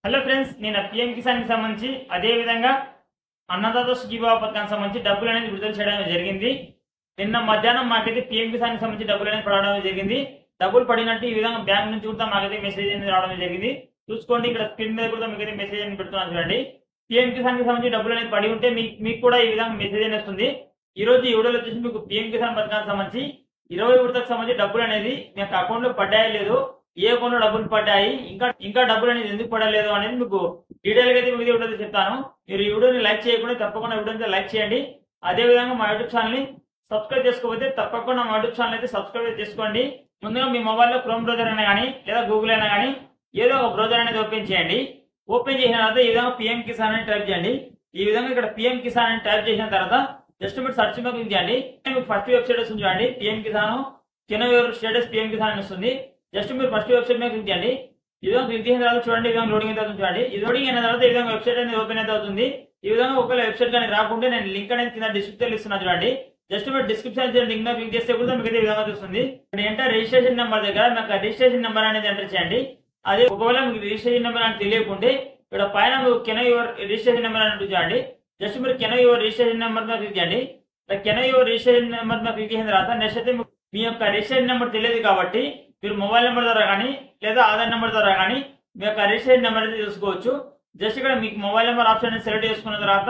Hello friends, నేను PM Kisan కి సంబంధించి అదే విధంగా అన్నదాత సుఖీభావ పథకానికి సంబంధించి డబ్బులు అనేది విడుదల చేయడం జరిగింది. నిన్న మధ్యాహ్నం మాకైతే పీఎం కిసాన్ కి సంబంధించి డబ్బులు అనేది పడడం జరిగింది. డబ్బులు పడినట్టు ఈ విధంగా బ్యాంక్ నుంచి కూడా మాకైతే మెసేజ్ అనేది రావడం జరిగింది. చూసుకోండి, ఇక్కడ స్క్రీన్ మీద కూడా మీకైతే మెసేజ్ అనేది పెడుతున్నాను చూడండి. పీఎం కిసాన్ కి సంబంధించి డబ్బులు అనేది పడి ఉంటే మీకు కూడా ఈ విధంగా మెసేజ్ అనేది వస్తుంది. ఈ రోజు ఈ వీడియోలో వచ్చేసి మీకు పీఎం కిసాన్ పథకానికి సంబంధించి 20 విడతకు సంబంధించి డబ్బులు అనేది మీ అకౌంట్ లో పడ్డాయో లేదో, ఏ అకౌంట్ లో డబ్బులు పడ్డాయి, ఇంకా డబ్బులు అనేది ఎందుకు పడలేదు అనేది మీకు డీటెయిల్ గా అయితే మీకు వీడియో చెప్తాను. మీరు ఈ వీడియోని లైక్ చేయకుండా తప్పకుండా వీడియోని లైక్ చేయండి. అదే విధంగా మా యూట్యూబ్ ఛానల్ ని సబ్స్క్రైబ్ చేసుకోకపోతే తప్పకుండా మా యూట్యూబ్ ఛానల్ అయితే సబ్స్క్రైబ్ చేసుకోండి. ముందుగా మీ మొబైల్లో క్రోమ్ బ్రౌజర్ అయినా కానీ లేదా గూగుల్ అయినా కానీ ఏదో ఒక బ్రౌజర్ అనేది ఓపెన్ చేయండి. ఓపెన్ చేసిన తర్వాత ఈ విధంగా పిఎం కిసాన్ అని టైప్ చేయండి. ఈ విధంగా ఇక్కడ పిఎం కిసాన్ అని టైప్ చేసిన తర్వాత జస్ట్ మీరు సర్చ్ మీద క్లిక్ చేయండి. మీకు ఫస్ట్ వెబ్సైట్ వస్తుంది చూడండి, పిఎం కిసాన్ చిన్న స్టేటస్ పిఎం కిసాన్ అని వస్తుంది. జస్ట్ మీరు ఫస్ట్ వెబ్సైట్ మీద క్లిక్ చేయండి. ఈ విధంగా క్లిక్ చేసిన తర్వాత చూడండి, ఈ విధంగా లోడింగ్ అయితే అవుతుంది చూడండి. ఈ లోడింగ్ అయిన తర్వాత ఈ విధంగా వెబ్సైట్ అనేది ఓపెన్ అయితే అవుతుంది. ఈ విధంగా ఒకవేళ వెబ్సైట్ కానీ రాకుంటే నేను లింక్ అనేది కింద డిస్క్రిప్షన్ ఇస్తున్నాను చూడండి. జస్ట్ మీరు డిస్క్రిప్షన్ లింక్ మీద క్లిక్ చేస్తే కూడా మీకు ఈ విధంగా చూస్తుంది. ఎంటర్ రిజిస్ట్రేషన్ నెంబర్ దగ్గర మీకు రిజిస్ట్రేషన్ నెంబర్ అనేది ఎంటర్ చేయండి. అదే ఒకవేళ మీకు రిజిస్ట్రేషన్ నెంబర్ అని తెలియకుంటే ఇక్కడ పైన మీకు కెన్ యువర్ రిజిస్ట్రేషన్ నెంబర్ అని చూడండి. జస్ట్ మీరు కెన్ యువర్ రిజిస్ట్రేషన్ నెంబర్ మీద క్లిక్ చేయండి. కెన్ యువర్ రిజిస్ట్రేషన్ నెంబర్ మీద క్లిక్ చేసిన తర్వాత నెక్స్ట్ అయితే మీ యొక్క రిజిస్ట్రేషన్ నెంబర్ తెలియదు కాబట్టి మీరు మొబైల్ నెంబర్ ద్వారా కానీ లేదా ఆధార్ నెంబర్ ద్వారా కానీ మీ యొక్క రిజిస్ట్రేషన్ నెంబర్ అయితే తెలుసుకోవచ్చు. జస్ట్ ఇక్కడ మీకు మొబైల్ నెంబర్ ఆప్షన్ సెలెక్ట్ చేసుకున్న తర్వాత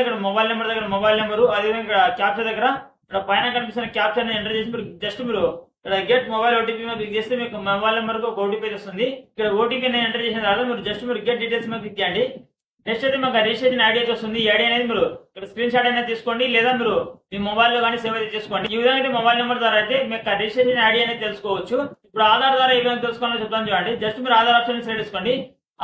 ఇక్కడ మొబైల్ నెంబర్ దగ్గర మొబైల్ నెంబర్, అదేవిధంగా ఇక్కడ క్యాప్చర్ దగ్గర ఇక్కడ పైన కనిపిస్తున్న క్యాప్చర్ ఎంటర్ చేసి మీరు ఇక్కడ గెట్ మొబైల్ ఓటీపీ మీద క్లిక్ చేస్తే మీకు మొబైల్ నెంబర్ కు ఒక ఓటీపీ వస్తుంది. ఇక్కడ ఓటీపీ ఎంటర్ చేసిన తర్వాత మీరు గెట్ డీటెయిల్స్ మీద క్లిక్ చేయండి. నెక్స్ట్ అయితే మాకు రిజిస్ట్రేషన్ ఐడి అయితే వస్తుంది. ఈ ఐడి అనేది మీరు ఇక్కడ స్క్రీన్ షాట్ అనేది తీసుకోండి, లేదా మీరు మీ మొబైల్ లో కానీ సేవ్ అయితే చేసుకోండి. ఈ విధంగా అయితే మొబైల్ నెంబర్ ద్వారా అయితే మీకు రిజిస్ట్రేషన్ ఐడి అనేది తెలుసుకోవచ్చు. ఇప్పుడు ఆధార్ ద్వారా ఏ విధంగా తెలుసుకోవాలని చెప్తాను చూడండి. జస్ట్ మీరు ఆధార్ ఆప్షన్ సెలెక్ట్ చేసుకోండి.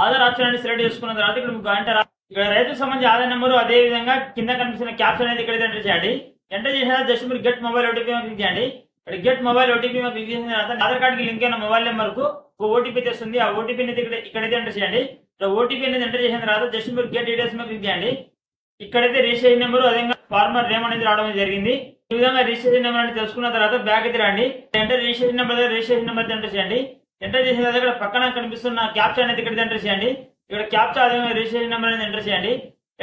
ఆధార్ ఆప్షన్ అనేది సెలెక్ట్ చేసుకున్న తర్వాత ఇక్కడ మీకు ఇక్కడ రైతుకు సంబంధించి ఆధార్ నెంబర్, అదే విధంగా కింద కనిపిస్తున్న క్యాప్షన్ అనేది ఇక్కడ ఎంటర్ చేయండి. ఎంటర్ చేసిన జస్ట్ మీరు గెట్ మొబైల్ ఓటీపీ క్లిక్ చేయండి. ఇక్కడ గెట్ మొబైల్ ఓటీపీ క్లిక్ చేసిన తర్వాత ఆధార్ కార్డ్ కి లింక్ అయిన మొబైల్ నెంబర్ కు ఒక ఓటీపీ తెస్తుంది. ఆ ఓటీపీ అనేది ఇక్కడైతే ఎంటర్ చేయండి. ఓటీపీ అనేది ఎంటర్ చేసిన తర్వాత జస్ట్ మీరు గెట్ డీటెయిల్స్ మీద క్లిక్ చేయండి. ఇక్కడైతే రిజిస్ట్రేషన్ నెంబర్, అదేవిధంగా ఫార్మర్ నేమ్ అనేది రావడం జరిగింది. ఈ విధంగా రిజిస్ట్రేషన్ నెంబర్ అనేది తెలుసుకున్న తర్వాత బ్యాక్ అయితే రండి. Enter registration number registration number enter చేయండి. ఎంటర్ చేసిన తర్వాత ఇక్కడ పక్కన కనిపిస్తున్న క్యాప్చర్ అనేది ఇక్కడ ఎంటర్ చేయండి. ఇక్కడ క్యాప్చర్ అదేవిధంగా రిజిస్ట్రేషన్ నెంబర్ అనేది ఎంటర్ చేయండి.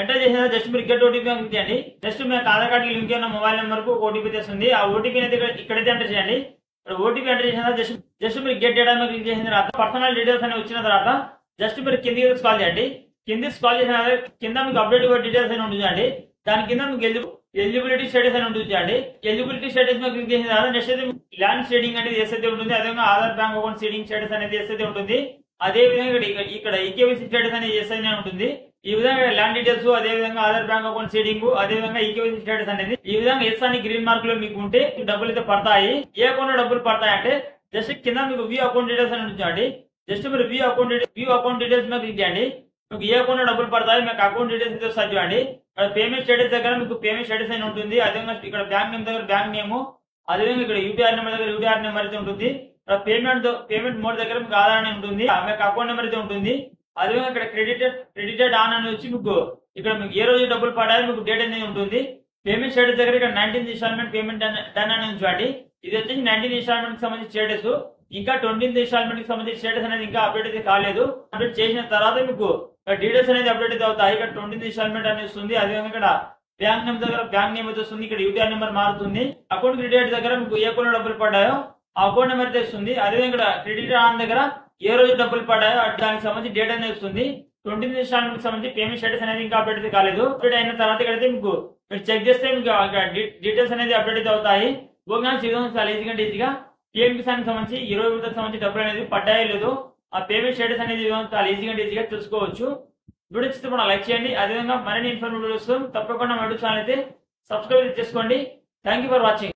ఎంటర్ చేసిన జస్ట్ మీరు గెట్ ఓటీపీ క్లిక్ చేయండి. జస్ట్ మీకు ఆధార్ కార్డ్ కి లింక్ అయిన మొబైల్ నెంబర్ కు ఓటీపీ తెస్తుంది. ఆ ఓటీపీ అనేది ఇక్కడైతే ఎంటర్ చేయండి. ఇక్కడ ఓటీపీ ఎంటర్ చేసిన జస్ట్ మీరు గెట్ డేటా మీద క్లిక్ చేసిన తర్వాత పర్సనల్ డీటెయిల్స్ అనేవి వచ్చిన తర్వాత జస్ట్ మీరు కిందికి స్క్రాల్ చేయండి. కింద స్క్రాల్ చేసిన కింద మీకు అప్డేట్ డీటెయిల్స్ అని ఉంటుంది చూడండి. దాని కింద మీకు ఎలిజిబిలిటీ స్టేటస్ అని ఉంటుంది చూడండి. ఎలిజిబిలిటీ స్టేటస్ మీద క్లిక్ చేసిన తర్వాత నెక్స్ట్ అయితే ల్యాండ్ సీడింగ్ అనేది ఎస్ అయితే ఉంటుంది. అదేవిధంగా Aadhaar bank account seeding status అనేది ఎస్ అయితే ఉంటుంది. అదే విధంగా ఇక్కడ ఈకేవైసీ స్టేటస్ అనేది ఎస్ అయినా ఉంటుంది. ఈ విధంగా ల్యాండ్ డీటెయిల్స్, అదే విధంగా ఆధార్ బ్యాంక్ అకౌంట్ సీడింగ్, అదే విధంగా ఈకేవైసీ స్టేటస్ అనేది ఈ విధంగా ఎస్ అని గ్రీన్ మార్క్ లో మీకు ఉంటే డబ్బులు అయితే పడతాయి. ఏ అకౌంట్ లో డబ్బులు పడతాయి అంటే జస్ట్ కింద మీకు వ్యూ అకౌంట్ డీటెయిల్స్ అని ఉంటుంది. జస్ట్ మీరు వ్యూ అకౌంట్ డీటెయిల్స్ మీద క్లిక్ చేయండి. మీకు ఏ అకౌంట్ లో డబ్బులు పడతాయి మీకు అకౌంట్ డీటెయిల్స్ వస్తాయి చూడండి. పేమెంట్ స్టేటస్ దగ్గర మీకు పేమెంట్ స్టేటస్ అని ఉంటుంది. అదేవిధంగా ఇక్కడ బ్యాంక్ నేమ్ దగ్గర బ్యాంక్ నేమ్, అదేవిధంగా ఇక్కడ యూటీఆర్ నెంబర్ దగ్గర యూటీఆర్ నెంబర్ అయితే ఉంటుంది. పేమెంట్ మోడ్ దగ్గర మీకు ఆధార్ అని ఉంటుంది. మీకు అకౌంట్ నెంబర్ అయితే ఉంటుంది. అదేవిధంగా ఇక్కడ క్రెడిటెడ్ ఆన్ అని వచ్చి మీకు ఇక్కడ మీకు ఏ రోజు డబ్బులు పడాలి మీకు డేట్ అనేది ఉంటుంది. పేమెంట్ స్టేటస్ దగ్గర ఇక్కడ 19th ఇన్స్టాల్మెంట్ పేమెంట్ డన్ అని చూడండి. ఇది వచ్చేసి 19th ఇన్స్టాల్మెంట్ కి సంబంధించిన స్టేటస్. ఇంకా 20th ఇన్స్టాల్మెంట్ కి సంబంధించిన స్టేటస్ అనేది ఇంకా అప్డేట్ అయితే కాలేదు. అప్డేట్ చేసిన తర్వాత మీకు డీటెయిల్స్ అనేది అప్డేట్ అయితే అవుతాయి. ఇక్కడ 20th ఇన్స్టాల్మెంట్ అనేది వస్తుంది. అదేవిధంగా ఇక్కడ బ్యాంక్ నేమ్ దగ్గర బ్యాంక్ నేమ్ అయితే వస్తుంది. ఇక్కడ యూటీఆర్ నెంబర్ మారుతుంది. అకౌంట్ క్రెడిట్ దగ్గర మీకు ఏ అకౌంట్ డబ్బులు పడ్డాయో ఆ అకౌంట్ నెంబర్ అయితే వస్తుంది. అదేవిధంగా ఇక్కడ క్రెడిట్ ఆన్ దగ్గర ఏ రోజు డబ్బులు పడ్డాయో దానికి సంబంధించి డేట్ అనేది వస్తుంది. 20th ఇన్స్టాల్మెంట్ కి సంబంధించి పేమెంట్ స్టేటస్ అనేది ఇంకా అప్డేట్ అయితే కాలేదు. అప్డేట్ అయిన తర్వాత ఇక్కడైతే మీకు మీరు చెక్ చేస్తే మీకు డీటెయిల్స్ అనేది అప్డేట్ అయితే అవుతాయి. చాలా ఈజీగా పిఎం కిసాన్ సంబంధించి 20 విడతలకు సంబంధించి డబ్బులు అనేది పడ్డాయో లేదో ఆ పేమెంట్ స్టేటస్ అనేది చాలా ఈజీగా తెలుసుకోవచ్చు. వీడియో ఇస్తే కూడా లైక్ చేయండి. అదేవిధంగా మరిన్ని ఇన్ఫర్మేటివ్ వీడియోస్ తప్పకుండా మా యూట్యూబ్ ఛానల్ అయితే సబ్స్క్రైబ్ చేసుకోండి. Thank you for watching.